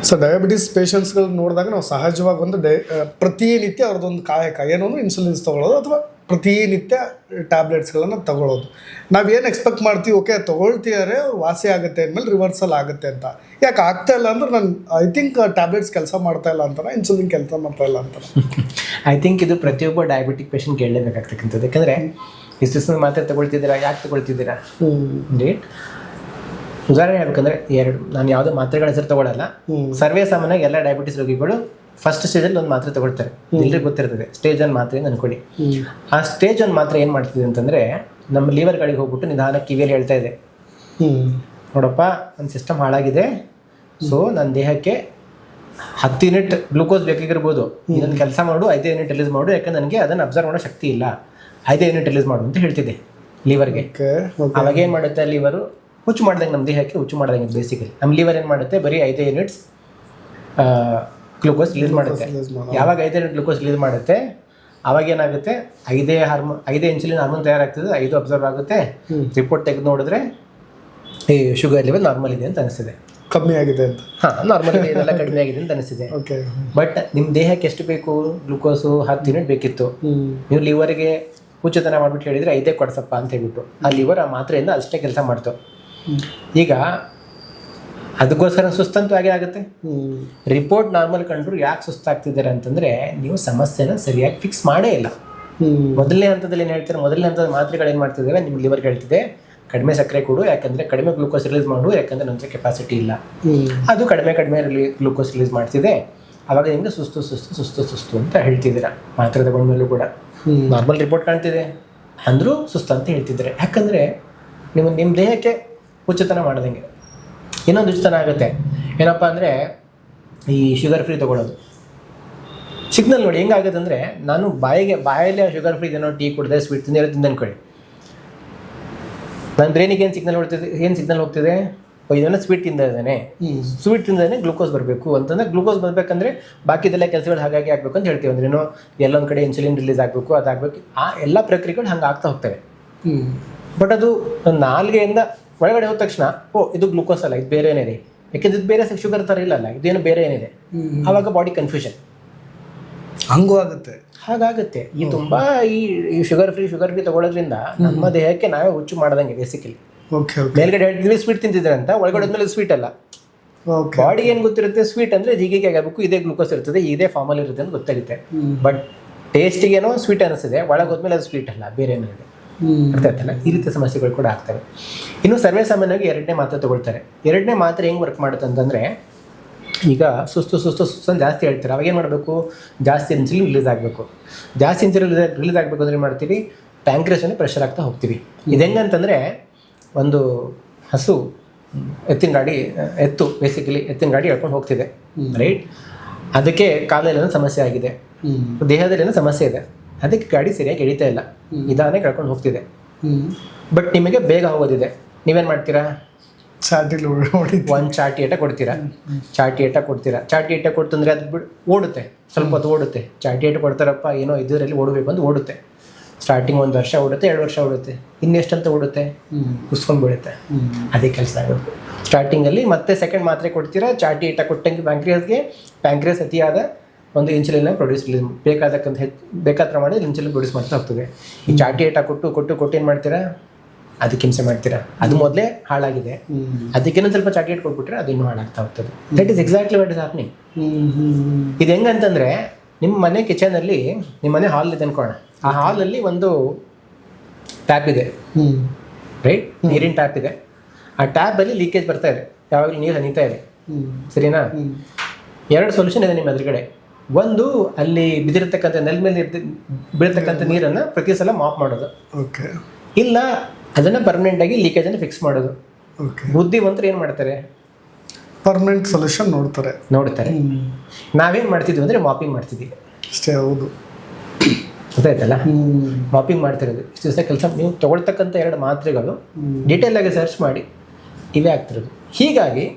So diabetes ಪೇಷಂಟ್ಸ್ಗಳು ನೋಡಿದಾಗ ನಾವು ಸಹಜವಾಗಿ ಒಂದು ಪ್ರತಿನಿತ್ಯ ಅವ್ರದ್ದೊಂದು ಕಾಯಕ ಏನೋ ಇನ್ಸುಲಿನ್ಸ್ ತೊಗೊಳ್ಳೋದು ಅಥವಾ ಪ್ರತಿನಿತ್ಯ ಟ್ಯಾಬ್ಲೆಟ್ಸ್ಗಳನ್ನು ತಗೊಳ್ಳೋದು. ನಾವೇನು ಎಕ್ಸ್ಪೆಕ್ಟ್ ಮಾಡ್ತೀವಿ, ಓಕೆ ತೊಗೊಳ್ತಿದ್ದಾರೆ ವಾಸಿ ಆಗುತ್ತೆ ಅಂದಮೇಲೆ ರಿವರ್ಸಲ್ ಆಗುತ್ತೆ ಅಂತ. ಯಾಕೆ ಆಗ್ತಾ ಇಲ್ಲ ಅಂದ್ರೆ ನಾನು ಐ ಥಿಂಕ್ ಟ್ಯಾಬ್ಲೆಟ್ಸ್ ಕೆಲಸ ಮಾಡ್ತಾ ಇಲ್ಲ ಅಂತಾನೆ, ಇನ್ಸುಲಿನ್ ಕೆಲಸ ಮಾಡ್ತಾ ಇಲ್ಲ ಅಂತ. ಐ ಥಿಂಕ್ ಇದು ಪ್ರತಿಯೊಬ್ಬ ಡಯಾಬಿಟಿಕ್ ಪೇಷಂಟ್ ಕೇಳಲೇಬೇಕಾಗ್ತಕ್ಕಂಥದ್ದು. ಯಾಕಂದರೆ ಇಷ್ಟು ಮಾತ್ರೆ ತಗೊಳ್ತಿದ್ದೀರಾ, ಯಾಕೆ ತಗೊಳ್ತಿದ್ದೀರಾ ಡೇಟ್ ಉದಾಹರಣೆ ಹೇಳ್ಬೇಕಂದ್ರೆ ನಾನು ಯಾವುದೋ ಮಾತ್ರೆಗಳ ಹೆಸರು ತಗೊಳ್ಳಲ್ಲ. ಸರ್ವೇ ಸಾಮಾನ್ಯವಾಗಿ ಎಲ್ಲ ಡಯಾಬಿಟಿಸ್ ರೋಗಿಗಳು ಫಸ್ಟ್ ಸ್ಟೇಜಲ್ಲಿ ಒಂದು ಮಾತ್ರೆ ತಗೊಳ್ತಾರೆ, ಎಲ್ರಿಗೂ ಗೊತ್ತಿರ್ತದೆ. ಸ್ಟೇಜ್ 1 ಮಾತ್ರೆ ಅನ್ಕೊಳ್ಳಿ. ಆ ಸ್ಟೇಜ್ 1 ಮಾತ್ರೆ ಏನು ಮಾಡ್ತಿದೆ ಅಂತಂದರೆ ನಮ್ಮ ಲಿವರ್ಗಳಿಗೆ ಹೋಗ್ಬಿಟ್ಟು ನಿಧಾನ ಕಿವಿಯಲ್ಲಿ ಹೇಳ್ತಾ ಇದೆ, ನೋಡಪ್ಪ ನನ್ನ ಸಿಸ್ಟಮ್ ಹಾಳಾಗಿದೆ, ಸೊ ನನ್ನ ದೇಹಕ್ಕೆ 10 ಯೂನಿಟ್ ಗ್ಲೂಕೋಸ್ ಬೇಕಾಗಿರ್ಬೋದು, ಇದನ್ನು ಕೆಲಸ ಮಾಡು, 5 ಯೂನಿಟ್ ರಿಲೀಸ್ ಮಾಡು, ಯಾಕಂದ್ರೆ ನನಗೆ ಅದನ್ನು ಅಬ್ಸರ್ವ್ ಮಾಡೋ ಶಕ್ತಿ ಇಲ್ಲ, 5 ಯೂನಿಟ್ ರಿಲೀಸ್ ಮಾಡು ಅಂತ ಹೇಳ್ತಿದೆ ಲಿವರ್ಗೆ. ಅವಾಗ ಏನು ಮಾಡುತ್ತೆ ಲಿವರು ಹುಚ್ಚು ಮಾಡ್ದಂಗೆ, ನಮ್ಮ ದೇಹಕ್ಕೆ ಹುಚ್ಚು ಮಾಡ್ದಂಗೆ. ಬೇಸಿಕಲಿ ನಮ್ಮ ಲಿವರ್ ಏನು ಮಾಡುತ್ತೆ, ಬರೀ 5 ಯೂನಿಟ್ಸ್ ಗ್ಲೂಕೋಸ್ ರಿಲೀಸ್ ಮಾಡುತ್ತೆ. ಯಾವಾಗ 5 ಯೂನಿಟ್ ಗ್ಲೂಕೋಸ್ ರಿಲೀಸ್ ಮಾಡುತ್ತೆ ಅವಾಗ ಏನಾಗುತ್ತೆ, 5 ಇನ್ಸುಲಿನ್ ಹಾರ್ಮೋನ್ ತಯಾರಾಗ್ತದೆ, 5 ಅಬ್ಸರ್ವ್ ಆಗುತ್ತೆ. ರಿಪೋರ್ಟ್ ತೆಗೆದು ನೋಡಿದ್ರೆ ಈ ಶುಗರ್ ಲೆವೆಲ್ ನಾರ್ಮಲ್ ಇದೆ ಅಂತ ಅನಿಸ್ತಿದೆ, ಕಮ್ಮಿ ಆಗಿದೆ ಅಂತ. ನಾರ್ಮಲ್ ಇದೆ, ಇದೆಲ್ಲ ಕಡಿಮೆ ಆಗಿದೆ ಅಂತ ಅನಿಸ್ತಿದೆ. ಬಟ್ ನಿಮ್ಮ ದೇಹಕ್ಕೆ ಎಷ್ಟು ಬೇಕು ಗ್ಲೂಕೋಸು? 10 ಯೂನಿಟ್ ಬೇಕಿತ್ತು. ನೀವು ಲಿವರ್ಗೆ ಹುಚ್ಚುತನ ಮಾಡಿಬಿಟ್ಟು ಹೇಳಿದರೆ 5 ಕೊಡ್ಸಪ್ಪ ಅಂತ ಹೇಳ್ಬಿಟ್ಟು ಆ ಲಿವರ್ ಆ ಮಾತ್ರೆಯಿಂದ ಅಷ್ಟೇ ಕೆಲಸ ಮಾಡ್ತು. ಈಗ ಅದಕ್ಕೋಸ್ಕರ ಸುಸ್ತಂತೂ ಹಾಗೆ ಆಗುತ್ತೆ. ರಿಪೋರ್ಟ್ ನಾರ್ಮಲ್ ಕಂಡ್ರು ಯಾಕೆ ಸುಸ್ತಾಗ್ತಿದ್ದಾರೆ ಅಂತಂದರೆ ನೀವು ಸಮಸ್ಯೆನ ಸರಿಯಾಗಿ ಫಿಕ್ಸ್ ಮಾಡೇ ಇಲ್ಲ. ಮೊದಲನೇ ಹಂತದಲ್ಲಿ ಏನು ಹೇಳ್ತಾರೆ, ಮೊದಲನೇ ಹಂತದ ಮಾತ್ರೆಗಳು ಏನು ಮಾಡ್ತಿದ್ದೇವೆ, ನಿಮ್ಮ ಲಿವರ್ಗೆ ಹೇಳ್ತಿದೆ ಕಡಿಮೆ ಸಕ್ಕರೆ ಕೊಡು, ಯಾಕಂದರೆ ಕಡಿಮೆ ಗ್ಲೂಕೋಸ್ ರಿಲೀಸ್ ಮಾಡು, ಯಾಕಂದರೆ ನಂತರ ಕೆಪಾಸಿಟಿ ಇಲ್ಲ. ಅದು ಕಡಿಮೆ ಗ್ಲೂಕೋಸ್ ರಿಲೀಸ್ ಮಾಡ್ತಿದೆ. ಆವಾಗ ನಿಮಗೆ ಸುಸ್ತು ಅಂತ ಹೇಳ್ತಿದ್ದೀರಾ. ಮಾತ್ರೆ ತಗೊಂಡ್ಮೇಲೂ ಕೂಡ ನಾರ್ಮಲ್ ರಿಪೋರ್ಟ್ ಕಾಣ್ತಿದೆ ಅಂದರೂ ಸುಸ್ತು ಅಂತ ಹೇಳ್ತಿದ್ದಾರೆ. ಯಾಕಂದರೆ ನಿಮ್ಮ ದೇಹಕ್ಕೆ ಹುಚ್ಚುತನ ಮಾಡ್ದಂಗೆ. ಇನ್ನೊಂದು ಹುಚ್ಚುತನ ಆಗುತ್ತೆ ಏನಪ್ಪ ಅಂದರೆ ಈ ಶುಗರ್ ಫ್ರೀ ತೊಗೊಳ್ಳೋದು. ಸಿಗ್ನಲ್ ನೋಡಿ ಹೆಂಗಾಗುತ್ತೆ ಅಂದರೆ, ನಾನು ಬಾಯಲ್ಲಿ ಶುಗರ್ ಫ್ರೀ ಏನೋ ಟೀ ಕುಡಿದೆ, ಸ್ವೀಟ್ ತಿಂದು ತಿಂದು ಅನ್ಕೊಳ್ಳಿ, ನನ್ನ ಬ್ರೈನಿಗೆ ಏನು ಸಿಗ್ನಲ್ ಹೋಗ್ತಿದೆ, ಇದನ್ನು ಸ್ವೀಟ್ ತಿಂದಿದ್ದಾನೆ, ಗ್ಲೂಕೋಸ್ ಬರಬೇಕು ಅಂತಂದರೆ, ಗ್ಲೂಕೋಸ್ ಬರಬೇಕಂದ್ರೆ ಬಾಕಿದೆಲ್ಲ ಕೆಲಸಗಳು ಹಾಗಾಗಿ ಆಗಬೇಕು ಅಂತ ಹೇಳ್ತೀವಿ. ಅಂದ್ರೇನು ಎಲ್ಲೊಂದು ಕಡೆ ಇನ್ಸುಲಿನ್ ರಿಲೀಸ್ ಆಗಬೇಕು, ಅದಾಗಬೇಕು, ಆ ಎಲ್ಲ ಪ್ರಕ್ರಿಯೆಗಳು ಹಂಗೆ ಆಗ್ತಾ ಹೋಗ್ತವೆ. ಬಟ್ ಅದು ನಾಲ್ಗೆಯಿಂದ ಒಳಗಡೆ ಹೋದ ತಕ್ಷಣ ಇದು ಗ್ಲೂಕೋಸ್ ಅಲ್ಲ, ಇದು ಬೇರೆ ಏನಿದೆ, ಯಾಕೆಂದ್ರೆ ಇದು ಬೇರೆ ಶುಗರ್ ಥರ ಇಲ್ಲಲ್ಲ, ಇದೇನು ಬೇರೆ ಏನಿದೆ. ಆವಾಗ ಬಾಡಿ ಕನ್ಫ್ಯೂಷನ್ ಹಂಗೂ ಆಗುತ್ತೆ. ಹಾಗಾಗುತ್ತೆ. ಈ ತುಂಬ ಈ ಶುಗರ್ ಫ್ರೀ ತಗೊಳ್ಳೋದ್ರಿಂದ ನಮ್ಮ ದೇಹಕ್ಕೆ ನಾವೇ ಹುಚ್ಚು ಮಾಡ್ದಂಗೆ. ಬೇಸಿಕಲಿ ಮೇಲ್ಗಡೆ ಹೇಳ್ತಿದ್ವಿ ಸ್ವೀಟ್ ತಿಂತಿದ್ರೆ ಅಂತ, ಒಳಗಡೆ ಆದ್ಮೇಲೆ ಸ್ವೀಟ್ ಅಲ್ಲ. ಬಾಡಿಗೆ ಏನು ಗೊತ್ತಿರುತ್ತೆ, ಸ್ವೀಟ್ ಅಂದರೆ ಹೀಗೆ ಆಗಬೇಕು, ಇದೇ ಗ್ಲೂಕೋಸ್ ಇರ್ತದೆ, ಇದೇ ಫಾರ್ಮಲ್ಲಿ ಇರುತ್ತೆ ಅಂತ ಗೊತ್ತಾಗುತ್ತೆ. ಬಟ್ ಟೇಸ್ಟಿಗೇನೋ ಸ್ವೀಟ್ ಅನಿಸ್ತದೆ, ಒಳಗೆ ಹೋದ್ಮೇಲೆ ಅದು ಸ್ವೀಟ್ ಅಲ್ಲ, ಬೇರೆ ಏನೋ ಇದೆ. ಅರ್ಥ ಆಯ್ತಲ್ಲ? ಈ ರೀತಿಯ ಸಮಸ್ಯೆಗಳು ಕೂಡ ಆಗ್ತವೆ. ಇನ್ನು ಸರ್ವೇ ಸಾಮಾನ್ಯವಾಗಿ 2ನೇ ಮಾತ್ರೆ ತಗೊಳ್ತಾರೆ. 2ನೇ ಮಾತ್ರೆ ಹೆಂಗೆ ವರ್ಕ್ ಮಾಡುತ್ತೆ ಅಂತಂದರೆ, ಈಗ ಸುಸ್ತು ಅಂತ ಜಾಸ್ತಿ ಹೇಳ್ತಾರೆ. ಅವಾಗ ಏನು ಮಾಡಬೇಕು, ಜಾಸ್ತಿ ಇನ್ಸುಲಿನ್ ರಿಲೀಸ್ ಆಗಬೇಕು. ಜಾಸ್ತಿ ಇನ್ಸುಲಿನ್ ರಿಲೀಸ್ ಆಗಬೇಕು ಅಂದರೆ ಏನು ಮಾಡ್ತೀವಿ, ಪ್ಯಾಂಕ್ರಿಯಸ್ಸನ್ನು ಪ್ರೆಷರ್ ಆಗ್ತಾ ಹೋಗ್ತೀವಿ. ಇದು ಹೆಂಗಂತಂದರೆ, ಒಂದು ಹಸು ಎತ್ತಿನ ಗಾಡಿ ಎಳ್ಕೊಂಡು ಹೋಗ್ತಿದೆ, ರೈಟ್? ಅದಕ್ಕೆ ಕಾಲಲ್ಲಿ ಸಮಸ್ಯೆ ಆಗಿದೆ, ದೇಹದಲ್ಲಿ ಸಮಸ್ಯೆ ಇದೆ, ಅದಕ್ಕೆ ಗಾಡಿ ಸರಿಯಾಗಿ ಎಳಿತಾ ಇಲ್ಲ, ನಿಧಾನ ಕಳ್ಕೊಂಡು ಹೋಗ್ತಿದೆ. ಬಟ್ ನಿಮಗೆ ಬೇಗ ಹೋಗೋದಿದೆ, ನೀವೇನು ಮಾಡ್ತೀರಾ, ಒಂದು ಚಾಟಿ ಏಟ ಕೊಡ್ತೀರಾ. ಚಾಟಿ ಏಟ ಕೊಡ್ತಂದ್ರೆ ಅದು ಓಡುತ್ತೆ, ಸ್ವಲ್ಪ ಹೊತ್ತು ಓಡುತ್ತೆ. ಚಾಟಿ ಏಟ ಕೊಡ್ತಾರಪ್ಪ ಏನೋ ಇದರಲ್ಲಿ ಓಡಬೇಕು ಅಂತ ಓಡುತ್ತೆ. ಸ್ಟಾರ್ಟಿಂಗ್ 1 ವರ್ಷ ಓಡುತ್ತೆ, 2 ವರ್ಷ ಓಡುತ್ತೆ, ಇನ್ನೆಷ್ಟಂತ ಓಡುತ್ತೆ, ಕುಸ್ಕೊಂಡು ಬೀಳುತ್ತೆ. ಅದೇ ಕೆಲಸ ಆಗುತ್ತೆ. ಸ್ಟಾರ್ಟಿಂಗಲ್ಲಿ ಮತ್ತೆ ಸೆಕೆಂಡ್ ಮಾತ್ರೆ ಕೊಡ್ತೀರಾ, ಚಾಟಿ ಏಟ ಕೊಟ್ಟಂಗೆ ಪ್ಯಾಂಕ್ರಿಯಸ್ ಅತಿಯಾದ ಒಂದು ಇನ್ಸುಲಿನ್ ರಿಲೀಸ್ ಬೇಕಾದ ಪ್ರಮಾಣದಲ್ಲಿ ಇನ್ಸುಲಿನ್ ಪ್ರೊಡ್ಯೂಸ್ ಮಾಡ್ತಾ ಹೋಗ್ತದೆ. ಈ ಚಾಟಿ ಏಟ ಕೊಟ್ಟು ಏನು ಮಾಡ್ತೀರಾ, ಅದಕ್ಕೆ ಹಿಂಸೆ ಮಾಡ್ತೀರಾ. ಅದು ಮೊದಲೇ ಹಾಳಾಗಿದೆ, ಅದಕ್ಕೇನೊಂದು ಸ್ವಲ್ಪ ಚಾಟಿ ಏಟ್ ಕೊಟ್ಬಿಟ್ರೆ ಅದು ಇನ್ನೂ ಹಾಳಾಗ್ತಾ ಹೋಗ್ತದೆ. That is exactly what is happening. ಇದು ಹೆಂಗಂತಂದರೆ, ನಿಮ್ಮ ಮನೆ ಕಿಚನಲ್ಲಿ, ನಿಮ್ಮ ಮನೆ ಹಾಲ್ ಇದೆ ಅನ್ಕೋಣ. ಆ ಹಾಲಲ್ಲಿ ಒಂದು ಟ್ಯಾಪ್ ಇದೆ, ರೈಟ್? ನೀರಿನ ಟ್ಯಾಪ್ ಇದೆ. ಆ ಟ್ಯಾಪಲ್ಲಿ ಲೀಕೇಜ್ ಬರ್ತಾ ಇದೆ, ಯಾವಾಗಲೂ ನೀರು ಹನಿತಾ ಇದೆ, ಸರಿನಾ? 2 ಸೊಲ್ಯೂಷನ್ ಇದೆ ನಿಮ್ಮ ಎದುರುಗಡೆ. ಒಂದು, ಅಲ್ಲಿ ಬಿದ್ದಿರತಕ್ಕಂಥ ನೆಲ ಮೇಲೆ ಬೀಳ್ತಕ್ಕಂಥ ನೀರನ್ನು ಪ್ರತಿ ಸಲ ಮಾಪ್ ಮಾಡೋದು, ಇಲ್ಲ ಅದನ್ನು ಪರ್ಮನೆಂಟಾಗಿ ಲೀಕೇಜನ್ನು ಫಿಕ್ಸ್ ಮಾಡೋದು. ಬುದ್ಧಿವಂತರು ಏನು ಮಾಡ್ತಾರೆ, ಪರ್ಮನೆಂಟ್ ಸೊಲ್ಯೂಷನ್ ನೋಡ್ತಾರೆ. ನಾವೇನು ಮಾಡ್ತಿದ್ವಿ ಅಂದರೆ ಮಾಪಿಂಗ್ ಮಾಡ್ತಿದ್ವಿ ಅಷ್ಟೇ. ಹೌದು, ಗೊತ್ತಾಯ್ತಲ್ಲ? ಮಾಪಿಂಗ್ ಮಾಡ್ತಿರೋದು ಇಷ್ಟು ದಿವಸ ಕೆಲಸ. ನೀವು ತೊಗೊಳ್ತಕ್ಕಂಥ 2 ಮಾತ್ರೆಗಳು ಡೀಟೇಲ್ ಆಗಿ ಸರ್ಚ್ ಮಾಡಿ ಇವೇ ಆಗ್ತಿರೋದು. ಹೀಗಾಗಿ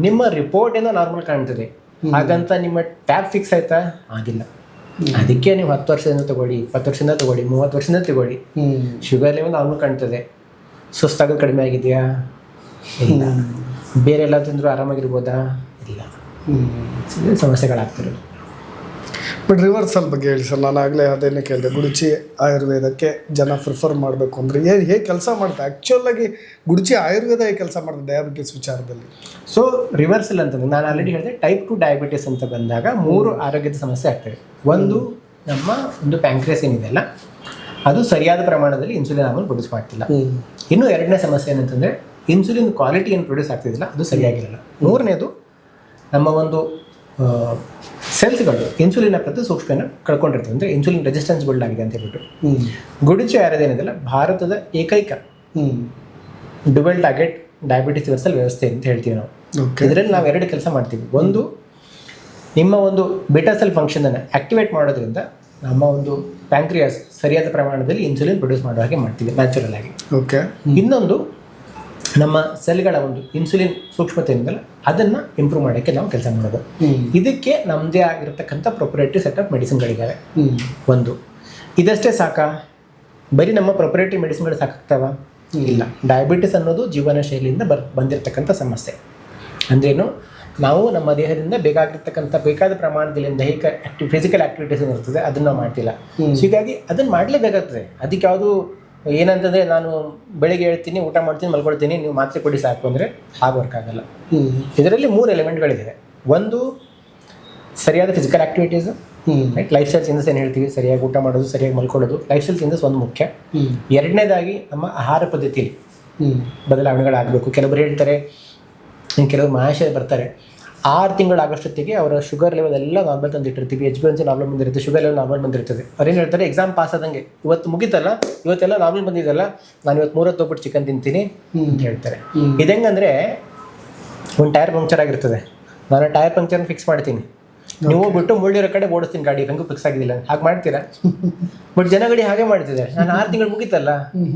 ನಿಮ್ಮ ರಿಪೋರ್ಟ್ ಏನೋ ನಾರ್ಮಲ್ ಕಾಣ್ತದೆ, ಹಾಗಂತ ನಿಮ್ಮ ಟ್ಯಾಪ್ ಫಿಕ್ಸ್ ಆಯ್ತಾ? ಆಗಿಲ್ಲ. ಅದಕ್ಕೆ ನೀವು 10 ವರ್ಷದಿಂದ ತಗೊಳ್ಳಿ, 20 ವರ್ಷದಿಂದ ತಗೊಳ್ಳಿ, 30 ವರ್ಷದಿಂದ ತಗೊಳ್ಳಿ, ಶುಗರ್ ಲೆವೆಲ್ ನಾರ್ಮಲ್ ಕಾಣ್ತದೆ. ಸುಸ್ತಾಗೋದು ಕಡಿಮೆ ಆಗಿದೆಯಾ? ಇಲ್ಲ. ಬೇರೆ ಎಲ್ಲ ತಿಂದರೂ ಆರಾಮಾಗಿರ್ಬೋದಾ? ಇಲ್ಲ. ಸಮಸ್ಯೆಗಳಾಗ್ತಿರೋದು. ಬಟ್ ರಿವರ್ಸಲ್ ಬಗ್ಗೆ ಹೇಳಿ ಸರ್. ನಾನು ಆಗಲೇ ಅದೇನೇ ಕೇಳಿದೆ, ಗುಡುಚಿ ಆಯುರ್ವೇದಕ್ಕೆ ಜನ ಪ್ರಿಫರ್ ಮಾಡಬೇಕು ಅಂದರೆ ಹೇಗೆ ಕೆಲಸ ಮಾಡುತ್ತೆ ಆ್ಯಕ್ಚುಲಾಗಿ ಗುಡುಚಿ ಆಯುರ್ವೇದ ಹೇಗೆ ಕೆಲಸ ಮಾಡುತ್ತೆ ಡಯಾಬಿಟಿಸ್ ವಿಚಾರದಲ್ಲಿ? ಸೊ ರಿವರ್ಸಲ್ ಅಂತಂದ್ರೆ ನಾನು ಆಲ್ರೆಡಿ ಹೇಳಿದೆ, ಟೈಪ್ 2 ಡಯಾಬಿಟಿಸ್ ಅಂತ ಬಂದಾಗ 3 ಆರೋಗ್ಯದ ಸಮಸ್ಯೆ ಆಗ್ತವೆ. ಒಂದು ನಮ್ಮ ಒಂದು ಪ್ಯಾಂಕ್ರಿಯಾಸ್ ಏನಿದೆಯಲ್ಲ ಅದು ಸರಿಯಾದ ಪ್ರಮಾಣದಲ್ಲಿ ಇನ್ಸುಲಿನ್ ಆಮೇಲೆ ಪ್ರೊಡ್ಯೂಸ್ ಮಾಡ್ತಿಲ್ಲ. ಇನ್ನು 2ನೇ ಸಮಸ್ಯೆ ಏನಂತಂದರೆ ಇನ್ಸುಲಿನ್ ಕ್ವಾಲಿಟಿ ಏನು ಪ್ರೊಡ್ಯೂಸ್ ಆಗ್ತಿದ್ದಿಲ್ಲ, ಅದು ಸರಿಯಾಗಿರಲ್ಲ. 3ನೇದು ನಮ್ಮ ಒಂದು ಸೆಲ್ಸ್ಗಳು ಇನ್ಸುಲಿನ್ ಪ್ರತಿ ಸೂಕ್ಷ್ಮನ ಕಳ್ಕೊಂಡಿರ್ತವೆ, ಅಂದರೆ ಇನ್ಸುಲಿನ್ ರೆಸಿಸ್ಟೆನ್ಸ್ ಬಿಲ್ಡ್ ಆಗಿದೆ ಅಂತ ಹೇಳ್ಬಿಟ್ಟು. ಗುಡುಚಿ ಆಯುರ್ವೇದ ಏನಿದೆಯಲ್ಲ ಭಾರತದ ಏಕೈಕ ಡುವೆಲ್ ಟಾರ್ಗೆಟ್ ಡಯಾಬಿಟಿಸ್ ರಿವರ್ಸಲ್ ವ್ಯವಸ್ಥೆ ಅಂತ ಹೇಳ್ತೀವಿ ನಾವು. ಇದರಲ್ಲಿ ನಾವು 2 ಕೆಲಸ ಮಾಡ್ತೀವಿ. ಒಂದು, ನಿಮ್ಮ ಒಂದು ಬೀಟಾ ಸೆಲ್ ಫಂಕ್ಷನನ್ನು ಆ್ಯಕ್ಟಿವೇಟ್ ಮಾಡೋದ್ರಿಂದ ನಮ್ಮ ಒಂದು ಪ್ಯಾಂಕ್ರಿಯಾಸ್ ಸರಿಯಾದ ಪ್ರಮಾಣದಲ್ಲಿ ಇನ್ಸುಲಿನ್ ಪ್ರೊಡ್ಯೂಸ್ ಮಾಡೋ ಹಾಗೆ ಮಾಡ್ತೀವಿ ನ್ಯಾಚುರಲ್ ಆಗಿ. ಓಕೆ. ಇನ್ನೊಂದು, ನಮ್ಮ ಸೆಲ್ಗಳ ಒಂದು ಇನ್ಸುಲಿನ್ ಸೂಕ್ಷ್ಮತೆ ಏನಿದೆಯಲ್ಲ ಅದನ್ನು ಇಂಪ್ರೂವ್ ಮಾಡೋಕ್ಕೆ ನಾವು ಕೆಲಸ ಮಾಡೋದು. ಇದಕ್ಕೆ ನಮ್ಮದೇ ಆಗಿರತಕ್ಕಂಥ ಪ್ರೊಪ್ರೈಟರಿ ಸೆಟ್ ಆಫ್ ಮೆಡಿಸಿನ್ಗಳಿದ್ದಾವೆ. ಒಂದು, ಇದಷ್ಟೇ ಸಾಕಾ? ಬರೀ ನಮ್ಮ ಪ್ರೊಪ್ರೈಟರಿ ಮೆಡಿಸಿನ್ಗಳು ಸಾಕಾಗ್ತಾವ? ಇಲ್ಲ. ಡಯಾಬಿಟಿಸ್ ಅನ್ನೋದು ಜೀವನ ಶೈಲಿಯಿಂದ ಬಂದಿರತಕ್ಕಂಥ ಸಮಸ್ಯೆ. ಅಂದ್ರೇನು, ನಾವು ನಮ್ಮ ದೇಹದಿಂದ ಬೇಕಾದ ಪ್ರಮಾಣದಲ್ಲಿ ದೈಹಿಕ ಫಿಸಿಕಲ್ ಆ್ಯಕ್ಟಿವಿಟೀಸ್ ಏನಿರ್ತದೆ ಅದನ್ನು ನಾವು ಮಾಡ್ತಿಲ್ಲ. ಸೊ ಹೀಗಾಗಿ ಅದನ್ನು ಮಾಡಲೇಬೇಕಾಗ್ತದೆ. ಅದಕ್ಕೆ ಯಾವುದು ಏನಂತಂದರೆ ನಾನು ಬೆಳಿಗ್ಗೆ ಹೇಳ್ತೀನಿ, ಊಟ ಮಾಡ್ತೀನಿ, ಮಲ್ಕೊಳ್ತೀನಿ, ನೀವು ಮಾತ್ರೆ ಕೊಡಿ ಸಾಕು ಅಂದರೆ ಹಾಗೆ ವರ್ಕ್ ಆಗಲ್ಲ. ಇದರಲ್ಲಿ 3 ಎಲಿಮೆಂಟ್ಗಳಿದೆ. ಒಂದು, ಸರಿಯಾದ physical activities, right, life style changes ಏನು ಹೇಳ್ತೀವಿ, ಸರಿಯಾಗಿ ಊಟ ಮಾಡೋದು, ಸರಿಯಾಗಿ ಮಲ್ಕೊಳ್ಳೋದು, ಲೈಫ್ ಸ್ಟೈಲ್ ಚೇಂಜಸ್ ಒಂದು ಮುಖ್ಯ. 2ನೇದಾಗಿ ನಮ್ಮ ಆಹಾರ ಪದ್ಧತಿಯಲ್ಲಿ ಬದಲಾವಣೆಗಳಾಗಬೇಕು. ಕೆಲವರು ಹೇಳ್ತಾರೆ, ಕೆಲವರು ಮಹಾಶಯ ಬರ್ತಾರೆ 6 ತಿಂಗಳಾಗೋಷ್ಟೊತ್ತಿಗೆ ಅವರ ಶುಗರ್ ಲೆವೆಲ್ ಎಲ್ಲ ನಾರ್ಮಲ್ ತಂದಿಟ್ಟಿರ್ತೀವಿ, HbA1c ನಾರ್ಮಲ್ ಬಂದಿರುತ್ತೆ, ಶುಗರ್ ಲೆವೆಲ್ ನಾರ್ಮಲ್ ಬಂದಿರ್ತದೆ. ಅವ್ರೇನು ಹೇಳ್ತಾರೆ, ಎಕ್ಸಾಮ್ ಪಾಸ್ ಆದಂಗೆ ಇವತ್ತು ಮುಗಿತಲ್ಲ, ಇವತ್ತೆಲ್ಲ ನಾರ್ಮಲ್ ಬಂದಿದ್ದಲ್ಲ, ನಾನು ಇವತ್ತು 3 ಹೊತ್ತು ಹೋಗ್ಬಿಟ್ಟು ಚಿಕನ್ ತಿಂತೀನಿ ಅಂತ ಹೇಳ್ತಾರೆ. ಇದೆಂಗಂದರೆ, ಒಂದು ಟೈರ್ ಪಂಕ್ಚರ್ ಆಗಿರ್ತದೆ, ನಾನು ಟೈರ್ ಪಂಕ್ಚರ್ನ ಫಿಕ್ಸ್ ಮಾಡ್ತೀನಿ, ನೀವು ಹೋಗ್ಬಿಟ್ಟು ಮುಳ್ಳಿರೋ ಕಡೆ ಓಡಿಸ್ತೀನಿ ಗಾಡಿ, ಹೆಂಗೂ ಫಿಕ್ಸ್ ಆಗಿಲ್ಲ, ಹಾಗೆ ಮಾಡ್ತೀರಾ? ಬಟ್ ಜನಗಡಿ ಹಾಗೆ ಮಾಡ್ತಿದ್ದಾರೆ. ನಾನು 6 ತಿಂಗಳು ಮುಗಿತಲ್ಲ,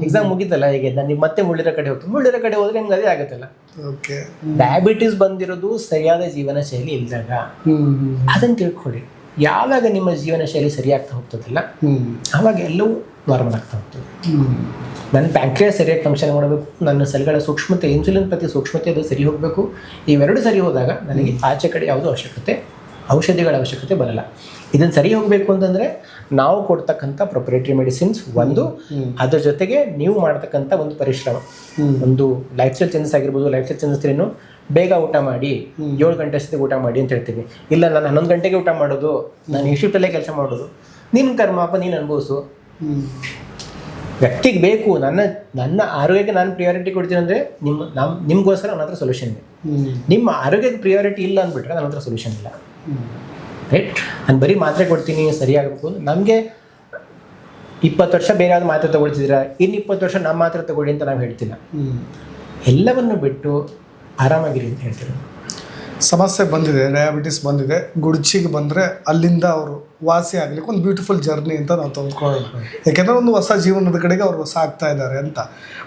ಎಕ್ಸಾಮ್ ಮುಗಿತಲ್ಲ, ಹೇಗೆ ನಾನು ಮತ್ತೆ ಮುಳ್ಳಿರೋ ಕಡೆ ಹೋಗ್ತೀನಿ, ಮುಳ್ಳಿರೋ ಕಡೆ ಹೋದ್ರೆ ನಿಮ್ಗೆ ಅದೇ ಆಗುತ್ತಲ್ಲ. ಡಯಾಬಿಟಿಸ್ ಬಂದಿರೋದು ಸರಿಯಾದ ಜೀವನ ಶೈಲಿ ಇಲ್ದಾಗ. ಅದನ್ನು ತಿಳ್ಕೊಳ್ಳಿ. ಯಾವಾಗ ನಿಮ್ಮ ಜೀವನ ಶೈಲಿ ಸರಿಯಾಗ್ತಾ ಹೋಗ್ತದಲ್ಲ ಆವಾಗ ಎಲ್ಲವೂ ನಾರ್ಮಲ್ ಆಗ್ತಾ ಹೋಗ್ತದೆ. ನನ್ನ ಪ್ಯಾಂಕ್ರಿಯಾಸ್ ಸರಿಯಾಗಿ ಫಂಕ್ಷನ್ ಮಾಡಬೇಕು, ನನ್ನ ಸೆಲ್ಗಳ ಸೂಕ್ಷ್ಮತೆ, ಇನ್ಸುಲಿನ್ ಪ್ರತಿ ಸೂಕ್ಷ್ಮತೆ ಅದು ಸರಿ ಹೋಗಬೇಕು. ಇವೆರಡು ಸರಿ ಹೋದಾಗ ನನಗೆ ಆಚೆ ಕಡೆ ಯಾವುದೋ ಔಷಧಿಗಳ ಅವಶ್ಯಕತೆ ಬರಲ್ಲ. ಇದನ್ನು ಸರಿ ಹೋಗಬೇಕು ಅಂತಂದರೆ ನಾವು ಕೊಡ್ತಕ್ಕಂಥ ಪ್ರೊಪ್ರೈಟರಿ ಮೆಡಿಸಿನ್ಸ್ ಒಂದು, ಅದ್ರ ಜೊತೆಗೆ ನೀವು ಮಾಡ್ತಕ್ಕಂಥ ಒಂದು ಪರಿಶ್ರಮ, ಒಂದು ಲೈಫ್ ಸ್ಟೈಲ್ ಚೇಂಜಸ್ ಆಗಿರ್ಬೋದು. ಲೈಫ್ ಸ್ಟೈಲ್ ಚೇಂಜಸ್ ಏನು, ಬೇಗ ಊಟ ಮಾಡಿ, 7 ಗಂಟೆ ಅಷ್ಟೇ ಊಟ ಮಾಡಿ ಅಂತ ಹೇಳ್ತೀವಿ. ಇಲ್ಲ, ನಾನು 11 ಗಂಟೆಗೆ ಊಟ ಮಾಡೋದು, ನಾನು ಈ ಶಿಫ್ಟಲ್ಲೇ ಕೆಲಸ ಮಾಡೋದು, ನಿನ್ನ ಕರ್ಮಪ್ಪ, ನೀನು ಅನುಭವಿಸು. ವ್ಯಕ್ತಿಗೆ ಬೇಕು, ನನ್ನ ಆರೋಗ್ಯಕ್ಕೆ ನಾನು ಪ್ರಿಯಾರಿಟಿ ಕೊಡ್ತೀನಿ ಅಂದರೆ ನಿಮಗೋಸ್ಕರ ನನ್ನ ಹತ್ರ ಸೊಲ್ಯೂಷನ್ ಇದೆ. ನಿಮ್ಮ ಆರೋಗ್ಯಕ್ಕೆ ಪ್ರಿಯಾರಿಟಿ ಇಲ್ಲ ಅಂದ್ಬಿಟ್ರೆ ನನ್ನ ಹತ್ರ ಸೊಲ್ಯೂಷನ್ ಇಲ್ಲ. ರೈಟ್, ನಾನು ಬರೀ ಮಾತ್ರೆ ಕೊಡ್ತೀನಿ ಸರಿಯಾಗಬೇಕು. ನಮಗೆ 20 ವರ್ಷ ಬೇರೆ ಯಾವ್ದು ಮಾತ್ರೆ ತೊಗೊಳ್ತಿದ್ದೀರಾ, ಇನ್ನು 20 ವರ್ಷ ನಮ್ಮ ಮಾತ್ರೆ ತೊಗೊಳ್ಳಿ ಅಂತ ನಾವು ಹೇಳ್ತಿಲ್ಲ. ಎಲ್ಲವನ್ನು ಬಿಟ್ಟು ಆರಾಮಾಗಿರಿ ಅಂತ ಹೇಳ್ತೀವಿ. ಸಮಸ್ಯೆ ಬಂದಿದೆ, ಡಯಾಬಿಟಿಸ್ ಬಂದಿದೆ, ಗುಡ್ಚಿಗೆ ಬಂದರೆ ಅಲ್ಲಿಂದ ಅವರು ವಾಸಿ ಆಗಲಿಕ್ಕೆ ಒಂದು ಬ್ಯೂಟಿಫುಲ್ ಜರ್ನಿ ಅಂತ ನಾವು ತೆಗೆದುಕೊಳ್ಳೋಣ. ಯಾಕೆಂದರೆ ಒಂದು ಹೊಸ ಜೀವನದ ಕಡೆಗೆ ಅವರು ಸಾಗ್ತಾ ಇದ್ದಾರೆ ಅಂತ.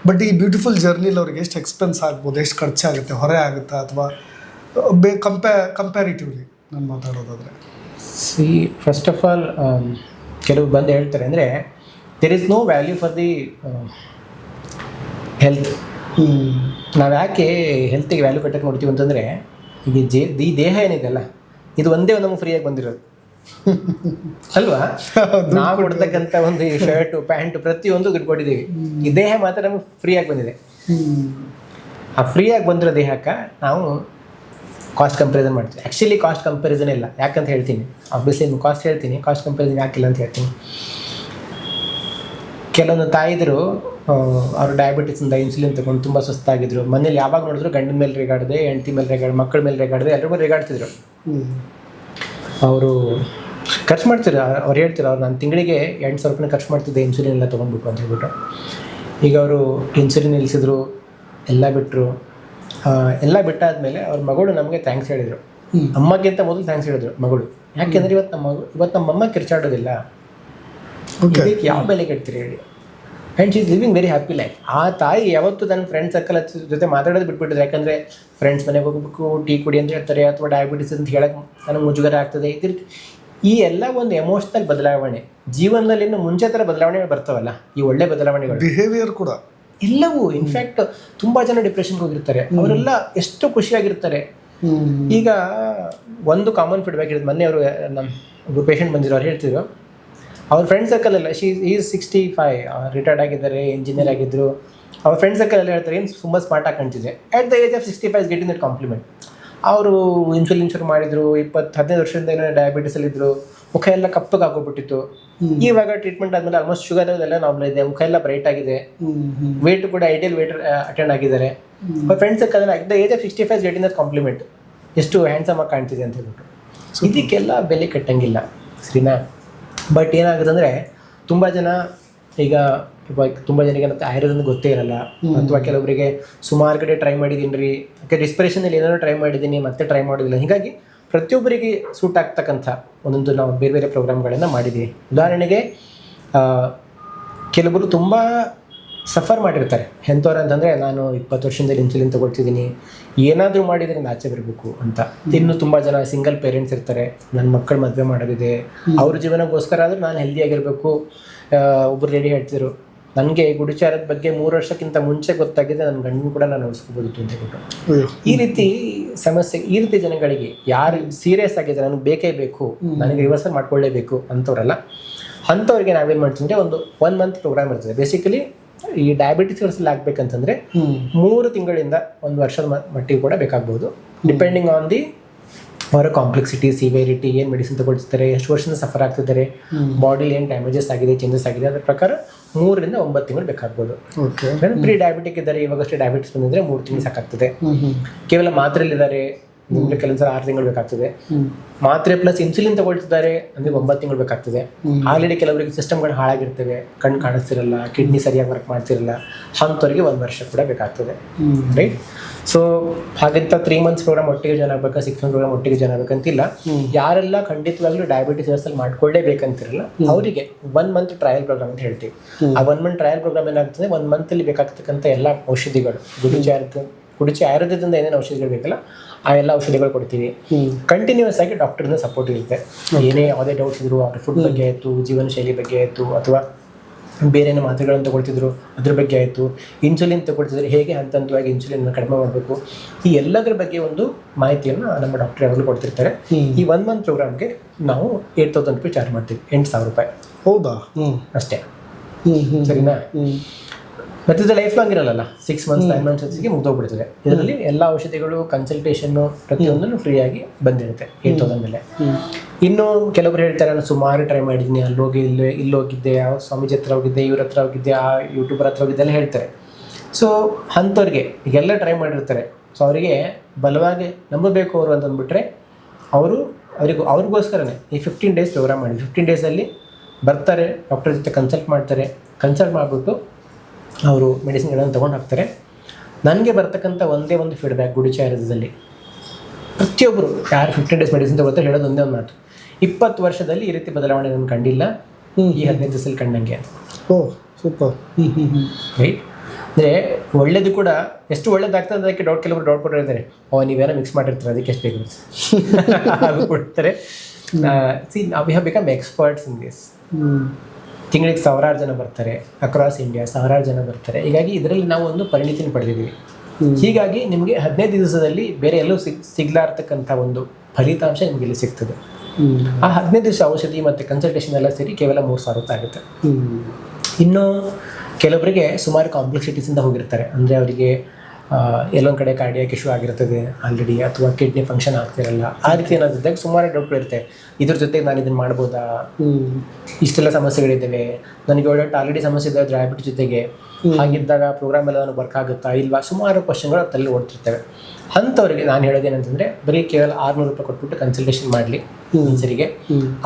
ಬಟ್ ಈ ಬ್ಯೂಟಿಫುಲ್ ಜರ್ನಿಲಿ ಅವ್ರಿಗೆ ಎಷ್ಟು ಎಕ್ಸ್ಪೆನ್ಸ್ ಆಗ್ಬೋದು, ಎಷ್ಟು ಖರ್ಚಾಗುತ್ತೆ, ಹೊರೆ ಆಗುತ್ತಾ, ಅಥವಾ ಕಂಪ್ಯಾರಿಟಿವ್ಲಿ ನಾನು ಮಾತಾಡೋದಾದರೆ? ಫಸ್ಟ್ ಆಫ್ ಆಲ್ ಕೆಲವು ಬಂದು ಹೇಳ್ತಾರೆ ಅಂದರೆ there is no value for the health. ನಾವು ಯಾಕೆ ಹೆಲ್ತಿಗೆ ವ್ಯಾಲ್ಯೂ ಕಟ್ಟಕ್ಕೆ ನೋಡ್ತೀವಿ ಅಂತಂದರೆ, ಈ ದೇಹ ಏನಿದೆಯಲ್ಲ ಇದು ಒಂದೇ ಒಂದು ನಮಗೆ ಫ್ರೀಯಾಗಿ ಬಂದಿರೋದು ಅಲ್ವಾ? ನಾವು ಕೊಡ್ತಕ್ಕಂಥ ಒಂದು ಶರ್ಟು, ಪ್ಯಾಂಟು, ಪ್ರತಿಯೊಂದು ದುಡ್ಡು ಕೊಟ್ಟಿದ್ದೀವಿ. ಈ ದೇಹ ಮಾತ್ರ ನಮಗೆ ಫ್ರೀಯಾಗಿ ಬಂದಿದೆ. ಆ ಫ್ರೀಯಾಗಿ ಬಂದಿರೋ ದೇಹಕ್ಕೆ ನಾವು ಕಾಸ್ಟ್ ಕಂಪ್ಯಾರಿಸನ್ ಮಾಡ್ತೀವಿ. ಆ್ಯಕ್ಚುಲಿ ಕಾಸ್ಟ್ ಕಂಪ್ಯಾರಿಸನ್ ಇಲ್ಲ. ಯಾಕಂತ ಹೇಳ್ತೀನಿ, ಆಬ್ವಿಯಸ್ಲಿ ನಿಮ್ಗೆ ಕಾಸ್ಟ್ ಹೇಳ್ತೀನಿ, ಕಾಸ್ಟ್ ಕಂಪ್ಯಾರಿಸನ್ ಯಾಕಿಲ್ಲ ಅಂತ ಹೇಳ್ತೀನಿ. ಕೆಲವೊಂದು ತಾಯಿದ್ರು ಅವರು ಡಯಾಬಿಟಿಸಿಂದ ಇನ್ಸುಲಿನ್ ತೊಗೊಂಡು ತುಂಬ ಸುಸ್ತಾಗಿದ್ರು. ಮನೇಲಿ ಯಾವಾಗ ನೋಡಿದ್ರು ಗಂಡನ ಮೇಲೆ ರೇಗಾಡಿದೆ, ಹೆಂಡತಿ ಮೇಲೆ ರೇಗಾಡಿದೆ, ಮಕ್ಕಳ ಮೇಲೆ ರೇಗಾಡಿದೆ, ಎಲ್ಲರ ಮೇಲೆ ರೇಗಾಡ್ತಿದ್ರು. ಅವರು ಖರ್ಚು ಮಾಡ್ತಿದ್ರು. ಅವ್ರು ಹೇಳ್ತಿದ್ರು, ಅವ್ರು ನಾನು ತಿಂಗಳಿಗೆ 8,000 ರೂಪಾಯಿ ಖರ್ಚು ಮಾಡ್ತಿದ್ದೆ ಇನ್ಸುಲಿನ್ ಎಲ್ಲ ತೊಗೊಂಡ್ಬಿಟ್ಟು ಅಂತ ಹೇಳ್ಬಿಟ್ಟು. ಈಗ ಅವರು ಇನ್ಸುಲಿನ್ ನಿಲ್ಲಿಸಿದ್ರು, ಎಲ್ಲ ಬಿಟ್ಟರು. ಎಲ್ಲ ಬಿಟ್ಟಾದ್ಮೇಲೆ ಅವ್ರ ಮಗಳು ನಮಗೆ ಥ್ಯಾಂಕ್ಸ್ ಹೇಳಿದರು. ಅಮ್ಮಗಿಂತ ಮೊದಲು ಥ್ಯಾಂಕ್ಸ್ ಹೇಳಿದ್ರು ಮಗಳು. ಯಾಕೆಂದರೆ ಇವತ್ತು ನಮ್ಮಮ್ಮ ಕಿರ್ಚಾಡೋದಿಲ್ಲ. ಇದಕ್ಕೆ ಯಾವ ಬೆಲೆ ಕಟ್ತೀರಿ ಹೇಳಿ? And she is living very happy life. ಆ ತಾಯಿ ಯಾವತ್ತು ತನ್ನ ಫ್ರೆಂಡ್ ಸರ್ಕಲ್ ಜೊತೆ ಮಾತಾಡೋದು ಬಿಟ್ಬಿಟ್ಟಿದ್ರು. ಯಾಕಂದರೆ ಫ್ರೆಂಡ್ಸ್ ಮನೆಗೆ ಹೋಗ್ಬೇಕು, ಟೀ ಕುಡಿ ಅಂತ ಹೇಳ್ತಾರೆ, ಅಥವಾ ಡಯಾಬಿಟಿಸ್ ಅಂತ ಹೇಳಕ್ಕೆ ನನಗೆ ಮುಜುಗರ ಆಗ್ತದೆ. ಈ ಎಲ್ಲ ಒಂದು ಎಮೋಷ್ನಲ್ ಬದಲಾವಣೆ ಜೀವನದಲ್ಲಿ ಇನ್ನು ಮುಂಚೆ ಥರ ಬದಲಾವಣೆಗಳು ಬರ್ತಾವಲ್ಲ, ಈ ಒಳ್ಳೆ ಬದಲಾವಣೆಗಳು, ಬಿಹೇವಿಯರ್ ಕೂಡ ಎಲ್ಲವೂ. ಇನ್ಫ್ಯಾಕ್ಟ್ ತುಂಬ ಜನ ಡಿಪ್ರೆಷನ್ಗೆ ಹೋಗಿರ್ತಾರೆ, ಅವರೆಲ್ಲ ಎಷ್ಟು ಖುಷಿಯಾಗಿರ್ತಾರೆ. ಈಗ ಒಂದು ಕಾಮನ್ ಫೀಡ್ಬ್ಯಾಕ್ ಇರೋದು, ಮೊನ್ನೆ ಅವರು ನಮ್ಮ ಒಬ್ಬರು ಪೇಷಂಟ್ ಬಂದಿರೋ ಅವ್ರು ಹೇಳ್ತಿದ್ರು, ಅವ್ರ ಫ್ರೆಂಡ್ ಸರ್ಕಲ್ ಎಲ್ಲ ಈಸ್ 65 ರಿಟೈರ್ಡ್ ಆಗಿದ್ದಾರೆ, ಇಂಜಿನಿಯರ್ ಆಗಿದ್ರು. ಅವ್ರ ಫ್ರೆಂಡ್ ಸರ್ಕಲ್ ಎಲ್ಲ ಹೇಳ್ತಾರೆ ಏನು ತುಂಬ ಸ್ಮಾರ್ಟಾಗಿ ಕಾಣ್ತಿದೆ. At the age of 65 getting that compliment. ಅವರು ಇನ್ಸುಲಿನ್ ಶುರು ಮಾಡಿದ್ರು, 15 ವರ್ಷದಿಂದ ಏನೋ ಡಯಾಬಿಟಿಸಲ್ಲಿದ್ದರು, ಮುಖ ಎಲ್ಲ ಕಪ್ಪಗೆ ಆಗೋಗ್ಬಿಟ್ಟಿತ್ತು. ಇವಾಗ ಟ್ರೀಟ್ಮೆಂಟ್ ಆದಮೇಲೆ ಆಲ್ಮೋಸ್ಟ್ ಶುಗರ್ ಎಲ್ಲ ನಾರ್ಮಲ್ ಇದೆ, ಮುಖ ಎಲ್ಲ ಬ್ರೈಟ್ ಆಗಿದೆ, ವೇಟ್ ಕೂಡ ಐಡಿಯಲ್ ವೇಟ್ ಅಟೆಂಡ್ ಆಗಿದ್ದಾರೆ. ಅವ್ರ friend circle at the age of 65 getting that compliment, ಎಷ್ಟು ಹ್ಯಾಂಡ್ಸಮ್ ಆಗಿ ಕಾಣ್ತಿದೆ ಅಂತ ಹೇಳ್ಬಿಟ್ಟು. ಇದಕ್ಕೆಲ್ಲ ಬೆಲೆ ಕಟ್ಟಂಗಿಲ್ಲ, ಸರಿನಾ? ಬಟ್ ಏನಾಗುತ್ತೆ ಅಂದರೆ ತುಂಬ ಜನ ಈಗ ತುಂಬ ಜನಕ್ಕೆ ಆಯುರ್ವೇದ ಗೊತ್ತೇ ಇರಲ್ಲ, ಅಥವಾ ಕೆಲವರಿಗೆ ಸುಮಾರು ಕಡೆ ಟ್ರೈ ಮಾಡಿದ್ದೀನಿ ರೀ, ಯಾಕೆ ಡಿಸ್ಪಿರೇಷನಲ್ಲಿ ಏನಾದ್ರು ಟ್ರೈ ಮಾಡಿದ್ದೀನಿ ಮತ್ತೆ ಟ್ರೈ ಮಾಡೋದಿಲ್ಲ. ಹೀಗಾಗಿ ಪ್ರತಿಯೊಬ್ಬರಿಗೆ ಸೂಟ್ ಆಗ್ತಕ್ಕಂಥ ಒಂದೊಂದು ನಾವು ಬೇರೆ ಬೇರೆ ಪ್ರೋಗ್ರಾಮ್ಗಳನ್ನು ಮಾಡಿದ್ದೀವಿ. ಉದಾಹರಣೆಗೆ ಕೆಲವರು ತುಂಬ ಸಫರ್ ಮಾಡಿರ್ತಾರೆ. ಎಂಥವ್ರು ಅಂತಂದರೆ, ನಾನು 20 ವರ್ಷದಿಂದ ಇನ್ಸುಲಿನ್ ತೊಗೊಳ್ತಿದ್ದೀನಿ, ಏನಾದರೂ ಮಾಡಿದರೆ ನಾನು ಆಚೆ ಬರಬೇಕು ಅಂತ. ಇನ್ನು ತುಂಬ ಜನ ಸಿಂಗಲ್ ಪೇರೆಂಟ್ಸ್ ಇರ್ತಾರೆ, ನನ್ನ ಮಕ್ಕಳು ಮದುವೆ ಮಾಡೋದಿದೆ, ಅವ್ರ ಜೀವನಕ್ಕೋಸ್ಕರ ಆದರೂ ನಾನು ಹೆಲ್ದಿಯಾಗಿರಬೇಕು. ಒಬ್ಬರು ಲೇಡಿ ಹೇಳ್ತಿದ್ರು, ನನಗೆ ಗುಡಿಚಾರದ ಬಗ್ಗೆ 3 ವರ್ಷಕ್ಕಿಂತ ಮುಂಚೆ ಗೊತ್ತಾಗಿದೆ, ನನ್ನ ಗಂಡನ ಕೂಡ ನಾನು ಉಳಿಸ್ಕೋಬೋದು ಅಂತ ಹೇಳ್ಬಿಟ್ಟು. ಈ ರೀತಿ ಸಮಸ್ಯೆ, ಈ ರೀತಿ ಜನಗಳಿಗೆ ಯಾರು ಸೀರಿಯಸ್ ಆಗಿದೆ, ನನಗೆ ಬೇಕೇ ಬೇಕು, ನನಗೆ ರಿವರ್ಸಲ್ ಮಾಡ್ಕೊಳ್ಳೇಬೇಕು ಅಂತವ್ರಲ್ಲ, ಅಂಥವ್ರಿಗೆ ನಾವೇನು ಮಾಡ್ತೀವಿ ಅಂದರೆ ಒಂದು 1 ಮಂತ್ ಪ್ರೋಗ್ರಾಮ್ ಇರ್ತದೆ. ಬೇಸಿಕಲಿ ಈ ಡಯಾಬಿಟಿಸ್ ರಿವರ್ಸಲ್ ಆಗಬೇಕಂತಂದರೆ 3 ತಿಂಗಳಿಂದ 1 ವರ್ಷದ ಮಟ್ಟಿಗೆ ಕೂಡ ಬೇಕಾಗ್ಬೋದು, ಡಿಪೆಂಡಿಂಗ್ ಆನ್ ದಿ ಅವರ ಕಾಂಪ್ಲೆಕ್ಸಿಟಿ, ಸಿವಿಯರಿಟಿ, ಏನು ಮೆಡಿಸಿನ್ ತಗೊಳ್ತಿದ್ದಾರೆ, ಎಷ್ಟು ವರ್ಷದಿಂದ ಸಫರ್ ಆಗ್ತಿದ್ದಾರೆ, ಬಾಡಿಲಿ ಏನು ಡ್ಯಾಮೇಜಸ್ ಆಗಿದೆ, ಚೇಂಜಸ್ ಆಗಿದೆ, ಅದರ ಪ್ರಕಾರ 3 ರಿಂದ 9 ತಿಂಗಳು ಬೇಕಾಗ್ಬೋದು. ಪ್ರೀ ಡಯಾಬಿಟಿಕ್ ಇದ್ದಾರೆ, ಇವಾಗಷ್ಟೇ ಡಯಾಬಿಟಿಸ್ ಬಂದಿದ್ರೆ 3 ತಿಂಗಳು ಸಾಕಾಗ್ತದೆ. ಕೇವಲ ಮಾತ್ರೆಯಲ್ಲಿದ್ದಾರೆ, ನಿಮಗೆ ಕೆಲವೊಂದ್ಸಲ 6 ತಿಂಗಳು ಬೇಕಾಗ್ತದೆ. ಮಾತ್ರೆ ಪ್ಲಸ್ ಇನ್ಸುಲಿನ್ ತಗೊಳ್ತಿದ್ದಾರೆ ಅಂದರೆ 9 ತಿಂಗಳು ಬೇಕಾಗ್ತದೆ. ಆಲ್ರೆಡಿ ಕೆಲವರಿಗೆ ಸಿಸ್ಟಮ್ಗಳು ಹಾಳಾಗಿರ್ತವೆ, ಕಣ್ಣು ಕಾಣಿಸ್ತಿರಲ್ಲ, ಕಿಡ್ನಿ ಸರಿಯಾಗಿ ವರ್ಕ್ ಮಾಡ್ತಿರಲ್ಲ, ಅಂಥವ್ರಿಗೆ 1 ವರ್ಷ ಕೂಡ ಬೇಕಾಗ್ತದೆ, ರೈಟ್? ಸೊ ಹಾಗಂತ 3 ಮಂತ್ಸ್ ಪ್ರೋಗ್ರಾಮ್ ಒಟ್ಟಿಗೆ ಜಾಯ್ನ್ ಆಗಬೇಕಾ, 6 ಮಂತ್ ಪ್ರೋಗ್ರಾಮ್ ಒಟ್ಟಿಗೆ ಜಾಯ್ನ್ ಆಗಬೇಕಂತಿಲ್ಲ. ಯಾರೆಲ್ಲ ಖಂಡಿತವಾಗ್ಲೂ ಡಯಾಬಿಟಿಸ್ ರಿವರ್ಸಲ್ ಮಾಡ್ಕೊಳ್ಳೇಬೇಕಂತಿರಲ್ಲ ಅವರಿಗೆ 1 ಮಂತ್ ಟ್ರಯಲ್ ಪ್ರೋಗ್ರಾಮ್ ಅಂತ ಹೇಳ್ತೀವಿ. ಆ 1 ಮಂತ್ ಟ್ರಯಲ್ ಪ್ರೋಗ್ರಾಮ್ ಏನಾಗ್ತದೆ, 1 ಮಂತಲ್ಲಿ ಬೇಕಾಗ್ತಕ್ಕಂಥ ಎಲ್ಲ ಔಷಧಿಗಳು, ಗುಡಿಚಿ ಆಯುರ್ವೇದದಿಂದ ಏನೇನು ಔಷಧಿಗಳು ಬೇಕಲ್ಲ ಆ ಎಲ್ಲ ಔಷಧಿಗಳು ಕೊಡ್ತೀವಿ. ಕಂಟಿನ್ಯೂಸ್ ಆಗಿ ಡಾಕ್ಟರ್ನ ಸಪೋರ್ಟ್ ಇರುತ್ತೆ. ಏನೇ ಯಾವುದೇ ಡೌಟ್ಸ್ ಇದ್ರು, ಅವ್ರ ಫುಡ್ ಬಗ್ಗೆ ಆಯಿತು, ಜೀವನ ಶೈಲಿ ಬಗ್ಗೆ ಆಯಿತು, ಅಥವಾ ಬೇರೆ ಮಾತ್ರೆಗಳನ್ನು ತಗೊಳ್ತಿದ್ರು ಅದ್ರ ಬಗ್ಗೆ ಆಯಿತು, ಇನ್ಸುಲಿನ್ ತಗೊಳ್ತಿದ್ರೆ ಹೇಗೆ ಹಂತವಾಗಿ ಇನ್ಸುಲಿನ್ ಕಡಿಮೆ ಮಾಡಬೇಕು, ಈ ಎಲ್ಲದರ ಬಗ್ಗೆ ಒಂದು ಮಾಹಿತಿಯನ್ನು ನಮ್ಮ ಡಾಕ್ಟರ್ ಯಾವಾಗಲೂ ಕೊಡ್ತಿರ್ತಾರೆ. ಈ 1 ಮಂತ್ ಪ್ರೋಗ್ರಾಮ್ಗೆ ನಾವು 8,000 ರೂಪಾಯಿ ಚಾರ್ಜ್ ಮಾಡ್ತೀವಿ, 8,000 ರೂಪಾಯಿ. ಹೌದಾ? ಅಷ್ಟೇ, ಸರಿನಾ? ಮತ್ತು ಇದು ಲೈಫ್ ಲಾಂಗ್ ಇರಲ್ಲ, 6 ಮಂತ್ಸ್ 9 ಮಂತ್ಸ್ಗೆ ಮುಗ್ದೋಗ್ಬಿಡ್ತದೆ. ಇದರಲ್ಲಿ ಎಲ್ಲ ಔಷಧಿಗಳು, ಕನ್ಸಲ್ಟೇಷನ್ನು ಪ್ರತಿಯೊಂದನ್ನು ಫ್ರೀಯಾಗಿ ಬಂದಿರುತ್ತೆ 8,000 ಮೇಲೆ. ಇನ್ನು ಕೆಲವರು ಹೇಳ್ತಾರೆ, ನಾನು ಸುಮಾರು ಟ್ರೈ ಮಾಡಿದ್ದೀನಿ, ಅಲ್ಲೋಗಿ ಇಲ್ಲೋಗಿದ್ದೆ, ಯಾವ ಸ್ವಾಮೀಜಿ ಹತ್ರ ಹೋಗಿದ್ದೆ, ಇವ್ರ ಹತ್ರ ಹೋಗಿದ್ದೆ, ಆ ಯೂಟ್ಯೂಬರ್ ಹತ್ರ ಹೋಗಿದ್ದೆ ಎಲ್ಲ ಹೇಳ್ತಾರೆ. ಸೊ ಅಂಥವ್ರಿಗೆ ಈಗೆಲ್ಲ ಟ್ರೈ ಮಾಡಿರ್ತಾರೆ. ಸೊ ಅವರಿಗೆ ಬಲವಾಗಿ ನಂಬಬೇಕು ಅವರು ಅಂತ ಅಂದ್ಬಿಟ್ರೆ ಅವ್ರಿಗೋಸ್ಕರನೇ ಈ 15 ಡೇಸ್ ಪ್ರೋಗ್ರಾಮ್ ಮಾಡಿ. 15 ಡೇಸಲ್ಲಿ ಬರ್ತಾರೆ, ಡಾಕ್ಟರ್ ಜೊತೆ ಕನ್ಸಲ್ಟ್ ಮಾಡ್ತಾರೆ. ಕನ್ಸಲ್ಟ್ ಮಾಡಿಬಿಟ್ಟು ಅವರು ಮೆಡಿಸಿನ್ಗಳನ್ನು ತೊಗೊಂಡು ಹಾಕ್ತಾರೆ. ನನಗೆ ಬರ್ತಕ್ಕಂಥ ಒಂದೇ ಒಂದು ಫೀಡ್ಬ್ಯಾಕ್ ಗುಡಿಚಾರದಲ್ಲಿ ಪ್ರತಿಯೊಬ್ಬರು ಯಾರು 15 ಡೇಸ್ ಮೆಡಿಸಿನ್ ತಗೊಳ್ತಾರೆ ಹೇಳೋದು ಒಂದೇ ಒಂದು ಮಾತು, 20 ವರ್ಷದಲ್ಲಿ ಈ ರೀತಿ ಬದಲಾವಣೆ ನಾನು ಕಂಡಿಲ್ಲ, ಈ 15 ದಿವಸದಲ್ಲಿ ಕಂಡಂಗೆ ಅಂತ. ಓ ಸೂಪರ್, ರೈಟ್? ಅಂದರೆ ಒಳ್ಳೇದು ಕೂಡ ಎಷ್ಟು ಒಳ್ಳೇದಾಗ್ತದೆ ಅದಕ್ಕೆ ಕೆಲವರು ಡೌಟ್ ಕೊಟ್ಟಿರ್ತಾರೆ, ನೀವೇನೋ ಮಿಕ್ಸ್ ಮಾಡಿರ್ತಾರೆ ಅದಕ್ಕೆ ಎಷ್ಟು ಬೇಕು ಅದು ಕೊಡ್ತಾರೆ. We have become experts in this. ತಿಂಗಳಿಗೆ 1000 ಜನ ಬರ್ತಾರೆ, ಅಕ್ರಾಸ್ ಇಂಡಿಯಾ 1000 ಜನ ಬರ್ತಾರೆ. ಹೀಗಾಗಿ ಇದರಲ್ಲಿ ನಾವು ಒಂದು ಪರಿಣಿತಿನ ಪಡೆದಿದ್ದೀವಿ. ಹೀಗಾಗಿ ನಿಮಗೆ 15 ದಿವಸದಲ್ಲಿ ಬೇರೆ ಎಲ್ಲೂ ಸಿಗ್ಲಾರ್ತಕ್ಕಂಥ ಒಂದು ಫಲಿತಾಂಶ ನಿಮಗೆ ಇಲ್ಲಿ ಸಿಗ್ತದೆ. ಆ 15 ದಿವಸ ಔಷಧಿ ಮತ್ತು ಕನ್ಸಲ್ಟೇಷನ್ ಎಲ್ಲ ಸೇರಿ ಕೇವಲ 3,000 ರೂಪಾಯಿ ಆಗುತ್ತೆ. ಇನ್ನು ಕೆಲವರಿಗೆ ಸುಮಾರು ಕಾಂಪ್ಲೆಕ್ಸಿಟೀಸಿಂದ ಹೋಗಿರ್ತಾರೆ, ಅಂದರೆ ಅವರಿಗೆ ಎಲ್ಲೊಂದು ಕಡೆ ಕಾರ್ಡಿಯಾಕ್ ಇಶ್ಯೂ ಆಗಿರ್ತದೆ ಆಲ್ರೆಡಿ, ಅಥವಾ ಕಿಡ್ನಿ ಫಂಕ್ಷನ್ ಆಗ್ತಿರಲ್ಲ. ಆ ರೀತಿ ಏನಾದಿದ್ದಾಗ ಸುಮಾರು ಡೌಟ್ಗಳು ಇರುತ್ತೆ, ಇದ್ರ ಜೊತೆಗೆ ನಾನು ಇದನ್ನು ಮಾಡ್ಬೋದಾ, ಇಷ್ಟೆಲ್ಲ ಸಮಸ್ಯೆಗಳಿದ್ದಾವೆ, ನನಗೆ ಆಲ್ರೆಡಿ ಸಮಸ್ಯೆ ಇದೆ ಡಯಾಬಿಟಿಸ್ ಜೊತೆಗೆ, ಹಾಗಿದ್ದಾಗ ಪ್ರೋಗ್ರಾಮ್ ಎಲ್ಲ ನನಗೆ ವರ್ಕ್ ಆಗುತ್ತಾ ಇಲ್ವಾ, ಸುಮಾರು ಕ್ವಶನ್ಗಳು ತಲೆ ಓಡ್ತಿರ್ತವೆ. ಅಂಥವ್ರಿಗೆ ನಾನು ಹೇಳೋದೇನಂತಂದರೆ, ಬರೀ ಕೇವಲ 600 ರೂಪಾಯಿ ಕೊಟ್ಬಿಟ್ಟು ಕನ್ಸಲ್ಟೇಷನ್ ಮಾಡಲಿ ಸರಿಗೆ,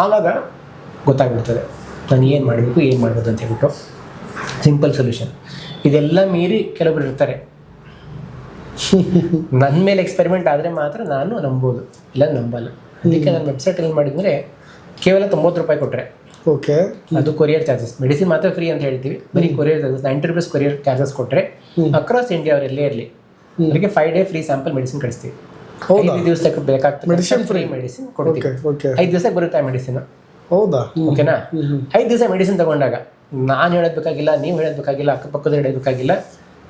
ಆವಾಗ ಗೊತ್ತಾಗ್ಬಿಡ್ತದೆ ನಾನು ಏನು ಮಾಡಬೇಕು, ಏನು ಮಾಡ್ಬೋದು ಅಂತ ಹೇಳ್ಬಿಟ್ಟು. Simple solution. ಇದೆಲ್ಲ ಮೀರಿ ಕೆಲವರು ಇರ್ತಾರೆ, ನನ್ನ ಮೇಲೆ ಎಕ್ಸ್ಪೆರಿಮೆಂಟ್ ಆದರೆ ಮಾತ್ರ ನಾನು ನಂಬೋದು, ಇಲ್ಲ ನಂಬಲ್ಲ. ಅದಕ್ಕೆ ನಾನು ವೆಬ್ಸೈಟ್ ಏನು ಮಾಡಿದರೆ ಕೇವಲ 90 ರೂಪಾಯಿ ಕೊಟ್ಟರೆ, ಓಕೆ, ಅದು ಕೊರಿಯರ್ ಚಾರ್ಜಸ್, ಮೆಡಿಸಿನ್ ಮಾತ್ರ ಫ್ರೀ ಅಂತ ಹೇಳ್ತೀವಿ, ಬರೀ courier charges 90 rupees courier charges ಕೊಟ್ಟರೆ ಅಕ್ರಾಸ್ ಇಂಡಿಯಾ ಅವ್ರು ಎಲ್ಲೇ ಇರಲಿ ಅವರಿಗೆ 5 ಡೇ ಫ್ರೀ ಸ್ಯಾಂಪಲ್ ಮೆಡಿಸಿನ್ ಕಳಿಸ್ತೀವಿ. 5 ದಿವಸಕ್ಕೆ ಬೇಕಾಗ್ತದೆ ಮೆಡಿಸಿನ್, ಫ್ರೀ ಮೆಡಿಸಿನ್ ಕೊಡ್ತೀವಿ. 5 ದಿವಸಕ್ಕೆ ಬರುತ್ತೆ ಆ ಮೆಡಿಸಿನ್. ಹೌದಾ? ಓಕೆನಾ? 5 ದಿವಸ ಮೆಡಿಸಿನ್ ತಗೊಂಡಾಗ ನಾನು ಹೇಳೋದು ಬೇಕಾಗಿಲ್ಲ, ನೀವು ಹೇಳೋದು ಬೇಕಾಗಿಲ್ಲ, ಅಕ್ಕಪಕ್ಕದ ಹೇಳೋದು ಬೇಕಾಗಿಲ್ಲ,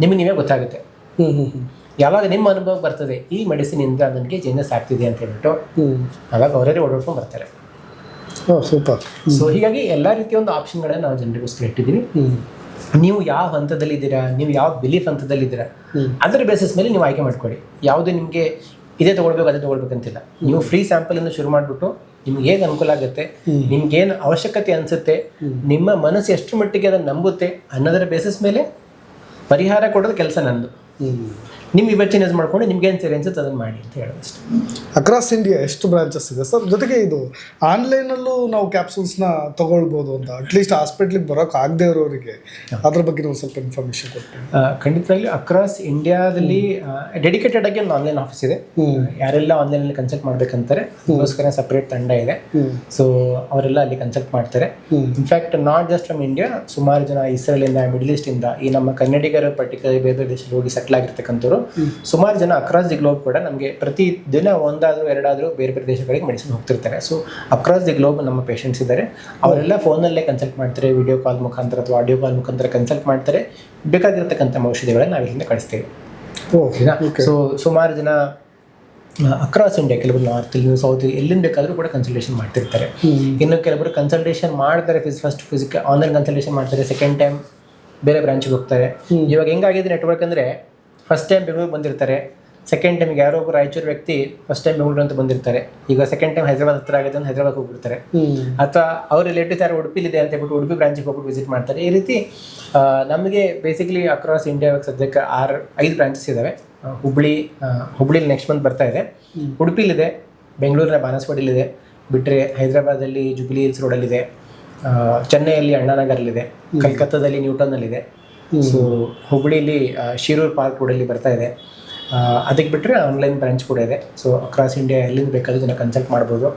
ನಿಮಗೆ ನೀವೇ ಗೊತ್ತಾಗುತ್ತೆ. ಯಾವಾಗ ನಿಮ್ಮ ಅನುಭವ ಬರ್ತದೆ ಈ ಮೆಡಿಸಿನಿಂದ ನನಗೆ ಚೇಂಜಸ್ ಆಗ್ತಿದೆ ಅಂತ ಹೇಳ್ಬಿಟ್ಟು ಆವಾಗ ಅವರೇ ಓಡಾಡ್ಕೊಂಡು ಬರ್ತಾರೆ. ಸೂಪರ್. ಸೊ ಹೀಗಾಗಿ ಎಲ್ಲ ರೀತಿಯ ಒಂದು ಆಪ್ಷನ್ಗಳನ್ನ ನಾವು ಜನರಿಗೋಸ್ಕರ ಇಟ್ಟಿದ್ದೀವಿ. ನೀವು ಯಾವ ಹಂತದಲ್ಲಿದ್ದೀರಾ, ನೀವು ಯಾವ ಬಿಲೀಫ್ ಹಂತದಲ್ಲಿದ್ದೀರಾ, ಅದರ ಬೇಸಿಸ್ ಮೇಲೆ ನೀವು ಆಯ್ಕೆ ಮಾಡ್ಕೊಳ್ಳಿ. ಯಾವುದು ನಿಮಗೆ ಇದೇ ತೊಗೊಳ್ಬೇಕು ಅದೇ ತೊಗೊಳ್ಬೇಕಂತಿಲ್ಲ. ನೀವು ಫ್ರೀ ಸ್ಯಾಂಪಲಿಂದ ಶುರು ಮಾಡಿಬಿಟ್ಟು ನಿಮ್ಗೆ ಏನು ಅನುಕೂಲ ಆಗುತ್ತೆ, ನಿಮ್ಗೇನು ಅವಶ್ಯಕತೆ ಅನಿಸುತ್ತೆ, ನಿಮ್ಮ ಮನಸ್ಸು ಎಷ್ಟು ಮಟ್ಟಿಗೆ ಅದನ್ನು ನಂಬುತ್ತೆ ಅನ್ನೋದರ ಬೇಸಿಸ್ ಮೇಲೆ ಪರಿಹಾರ ಕೊಡೋದು ಕೆಲಸ ನಂದು. ನಿಮ್ಮ ವಿವೇಚನೆ ಯೂಸ್ ಮಾಡ್ಕೊಂಡು ನಿಮ್ಗೇನು ಸರಿ ಅನ್ಸುತ್ತೆ ಅದನ್ನು ಮಾಡಿ ಅಂತ ಹೇಳೋದು ಅಷ್ಟೇ. ಅಕ್ರಾಸ್ ಇಂಡಿಯಾ ಎಷ್ಟು ಬ್ರಾಂಚಸ್ ಇದೆ ಸರ್? ಜೊತೆಗೆ ಇದು ಆನ್ಲೈನಲ್ಲೂ ನಾವು ಕ್ಯಾಪ್ಸೂಲ್ಸ್ನ ತೊಗೊಳ್ಬೋದು ಅಂತ, ಅಟ್ಲೀಸ್ಟ್ ಹಾಸ್ಪಿಟ್ಲಿಗೆ ಬರೋಕೆ ಆಗದೆ ಇರೋರಿಗೆ ಅದ್ರ ಬಗ್ಗೆ ಒಂದು ಸ್ವಲ್ಪ ಇನ್ಫಾರ್ಮೇಷನ್ ಕೊಡ್ತೀನಿ. ಖಂಡಿತವಾಗ್ಲೂ ಅಕ್ರಾಸ್ ಇಂಡಿಯಾದಲ್ಲಿ ಡೆಡಿಕೇಟೆಡ್ ಆಗಿ ಒಂದು ಆನ್ಲೈನ್ ಆಫೀಸ್ ಇದೆ. ಯಾರೆಲ್ಲ ಆನ್ಲೈನಲ್ಲಿ ಕನ್ಸಲ್ಟ್ ಮಾಡ್ಬೇಕಂತಾರೆ ಅದಕ್ಕೋಸ್ಕರ ಸಪ್ರೇಟ್ ತಂಡ ಇದೆ. ಸೊ ಅವರೆಲ್ಲ ಅಲ್ಲಿ ಕನ್ಸಲ್ಟ್ ಮಾಡ್ತಾರೆ. In fact not just from India, ಸುಮಾರು ಜನ ಇಸ್ರೇಲಿಂದ, ಮಿಡಲ್ ಈಸ್ಟಿಂದ, ಈ ನಮ್ಮ ಕನ್ನಡಿಗರು ಪರ್ಟಿಕ್ಯುಲರ್ ಬೇರೆ ಬೇರೆ ದೇಶದಲ್ಲಿ ಹೋಗಿ ಸೆಟ್ಲ್ ಆಗಿರ್ತಕ್ಕಂಥವ್ರು ಸುಮಾರು ಜನ ಅಕ್ರಾಸ್ ದಿ ಗ್ಲೋಬ್ ಕೂಡ ನಮಗೆ ಪ್ರತಿ ದಿನ ಒಂದಾದರೂ ಎರಡಾದರೂ ಬೇರೆ ಬೇರೆ ದೇಶಗಳಿಗೆ ಮೆಡಿಸಿನ್ ಹೋಗ್ತಿರ್ತಾರೆ. ಸೊ ಅಕ್ರಾಸ್ ದಿ ಗ್ಲೋಬ್ ನಮ್ಮ ಪೇಷಂಟ್ಸ್ ಇದ್ದಾರೆ. ಅವರೆಲ್ಲ ಫೋನಲ್ಲೇ ಕನ್ಸಲ್ಟ್ ಮಾಡ್ತಾರೆ, ವಿಡಿಯೋ ಕಾಲ್ ಮುಖಾಂತರ ಅಥವಾ ಆಡಿಯೋ ಕಾಲ್ ಮುಖಾಂತರ ಕನ್ಸಲ್ಟ್ ಮಾಡ್ತಾರೆ. ಬೇಕಾಗಿರ್ತಕ್ಕಂಥ ಔಷಧಿಗಳನ್ನ ನಾವು ಇಲ್ಲಿಂದ ಕಳಿಸ್ತೇವೆ. ಸೊ ಸುಮಾರು ಜನ ಅಕ್ರಾಸ್ ಇಂಡಿಯಾ, ಕೆಲವರು ನಾರ್ತ್ ಇಲ್ಲಿ, ಸೌತ್ ಎಲ್ಲಿಂದ ಬೇಕಾದರೂ ಕೂಡ ಕನ್ಸಲ್ಟೇಷನ್ ಮಾಡ್ತಿರ್ತಾರೆ. ಇನ್ನು ಕೆಲವರು ಕನ್ಸಲ್ಟೇಷನ್ ಮಾಡ್ತಾರೆ, ಫಸ್ಟ್ ಆನ್ಲೈನ್ ಕನ್ಸಲ್ಟೇಷನ್ ಮಾಡ್ತಾರೆ, ಸೆಕೆಂಡ್ ಟೈಮ್ ಬೇರೆ ಬ್ರಾಂಚ್ಗೆ ಹೋಗ್ತಾರೆ. ಇವಾಗ ಹೆಂಗಾಗಿದೆ ನೆಟ್ವರ್ಕ್ ಅಂದರೆ, ಫಸ್ಟ್ ಟೈಮ್ ಬೆಂಗಳೂರು ಬಂದಿರ್ತಾರೆ, ಸೆಕೆಂಡ್ ಟೈಮ್ಗೆ ಯಾರೋ ಒಬ್ಬರು ರಾಯಚೂರು ವ್ಯಕ್ತಿ ಫಸ್ಟ್ ಟೈಮ್ ಬೆಂಗಳೂರು ಅಂತ ಬಂದಿರ್ತಾರೆ, ಈಗ ಸೆಕೆಂಡ್ ಟೈಮ್ ಹೈದರಾಬಾದ್ ಹತ್ರ ಆಗಿದೆ ಅಂತ ಹೈದರಾಬಾದ್ ಹೋಗ್ಬಿಡ್ತಾರೆ. ಅಥವಾ ಅವ್ರ ರಿಲೇಟಿವ್ಸ್ ಯಾರು ಉಡುಪಿಲಿದೆ ಅಂತ ಹೇಳ್ಬಿಟ್ಟು ಉಡುಪಿ ಬ್ರಾಂಚಿಗೆ ಹೋಗ್ಬಿಟ್ಟು ವಿಸಿಟ್ ಮಾಡ್ತಾರೆ. ಈ ರೀತಿ ನಮಗೆ ಬೇಸಿಕಲಿ ಅಕ್ರಾಸ್ ಇಂಡಿಯಾ ಸದ್ಯಕ್ಕೆ 5 ಬ್ರಾಂಚಸ್ ಇದ್ದಾವೆ. ಹುಬ್ಳಿಲಿ ನೆಕ್ಸ್ಟ್ ಮಂತ್ ಬರ್ತಾ ಇದೆ, ಉಡುಪಿಲಿದೆ, ಬೆಂಗಳೂರಿನ ಬಾನಸವಾಡಿಲಿದೆ, ಬಿಟ್ಟರೆ ಹೈದರಾಬಾದಲ್ಲಿ ಜುಬ್ಲಿ ಹಿಲ್ಸ್ ರೋಡಲ್ಲಿದೆ, ಚೆನ್ನೈಯಲ್ಲಿ ಅಣ್ಣಾನಗರಲ್ಲಿದೆ, ಕಲ್ಕತ್ತಾದಲ್ಲಿ ನ್ಯೂಟನ್ನಲ್ಲಿದೆ, ಸೊ ಹುಬ್ಳಿಲಿ ಶಿರೂರ್ ಪಾರ್ಕ್ ರೋಡಲ್ಲಿ ಬರ್ತಾ ಇದೆ. ಅದಕ್ಕೆ ಬಿಟ್ಟರೆ ಆನ್ಲೈನ್ ಬ್ರಾಂಚ್ ಕೂಡ ಇದೆ. ಸೊ ಅಕ್ರಾಸ್ ಇಂಡಿಯಾ ಎಲ್ಲಿಂದ ಬೇಕಾದರೂ ಜನ ಕನ್ಸಲ್ಟ್ ಮಾಡ್ಬೋದು.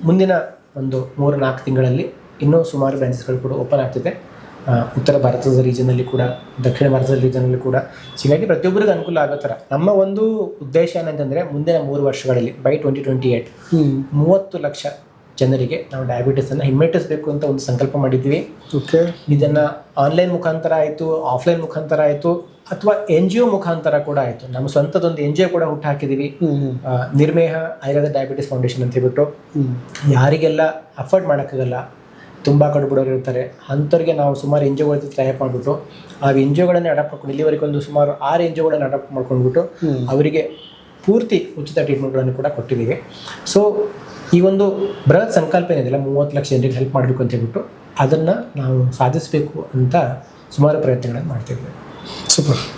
ಮುಂದಿನ ಒಂದು 3-4 ತಿಂಗಳಲ್ಲಿ ಇನ್ನೂ ಸುಮಾರು ಬ್ರಾಂಚಸ್ಗಳು ಕೂಡ ಓಪನ್ ಆಗ್ತಿದೆ. ಉತ್ತರ ಭಾರತದ ರೀಜನಲ್ಲಿ ಕೂಡ, ದಕ್ಷಿಣ ಭಾರತದ ರೀಜನಲ್ಲಿ ಕೂಡ. ಹೀಗಾಗಿ ಪ್ರತಿಯೊಬ್ಬರಿಗೂ ಅನುಕೂಲ ಆಗೋ ಥರ ನಮ್ಮ ಒಂದು ಉದ್ದೇಶ ಏನಂತಂದರೆ, ಮುಂದಿನ 3 ವರ್ಷಗಳಲ್ಲಿ ಬೈ 2028 30 ಲಕ್ಷ ಜನರಿಗೆ ನಾವು ಡಯಾಬಿಟಿಸನ್ನು ಹಿಮ್ಮೆಟ್ಟಿಸಬೇಕು ಅಂತ ಒಂದು ಸಂಕಲ್ಪ ಮಾಡಿದ್ವಿ. ಇದನ್ನು ಆನ್ಲೈನ್ ಮುಖಾಂತರ ಆಯಿತು, ಆಫ್ಲೈನ್ ಮುಖಾಂತರ ಆಯಿತು, ಅಥವಾ NGO ಮುಖಾಂತರ ಕೂಡ ಆಯಿತು. ನಮ್ಮ ಸ್ವಂತದೊಂದು NGO ಕೂಡ ಹುಟ್ಟು ಹಾಕಿದ್ದೀವಿ, ನಿರ್ಮೇಹ ಆಯುರ್ವೇದ ಡಯಾಬಿಟಿಸ್ ಫೌಂಡೇಶನ್ ಅಂತ ಹೇಳ್ಬಿಟ್ಟು. ಯಾರಿಗೆಲ್ಲ ಅಫೋರ್ಡ್ ಮಾಡೋಕ್ಕಾಗಲ್ಲ, ತುಂಬ ಕಡುಬಡವರು ಇರ್ತಾರೆ, ಅಂಥವ್ರಿಗೆ ನಾವು ಸುಮಾರು NGOಗಳ ಜೊತೆ ಟೈ ಅಪ್ ಮಾಡಿಬಿಟ್ಟು ಆ NGOಗಳನ್ನೇ ಅಡಾಪ್ಟ್ ಮಾಡ್ಕೊಂಡು, ಇಲ್ಲಿವರೆಗೆ ಒಂದು ಸುಮಾರು 6 NGOಗಳನ್ನು ಅಡಾಪ್ಟ್ ಮಾಡ್ಕೊಂಡ್ಬಿಟ್ಟು ಅವರಿಗೆ ಪೂರ್ತಿ ಉಚಿತ ಟ್ರೀಟ್ಮೆಂಟ್ಗಳನ್ನು ಕೂಡ ಕೊಟ್ಟಿದ್ದೀವಿ. ಸೊ ಈ ಒಂದು ಬೃಹತ್ ಸಂಕಲ್ಪ ಏನಿದೆಯಲ್ಲ, 30 ಲಕ್ಷ ಜನರಿಗೆ ಹೆಲ್ಪ್ ಮಾಡಬೇಕು ಅಂತ ಹೇಳ್ಬಿಟ್ಟು, ಅದನ್ನು ನಾವು ಸಾಧಿಸಬೇಕು ಅಂತ ಸುಮಾರು ಪ್ರಯತ್ನಗಳನ್ನು ಮಾಡ್ತಿದ್ವಿ. ಸೂಪರ್.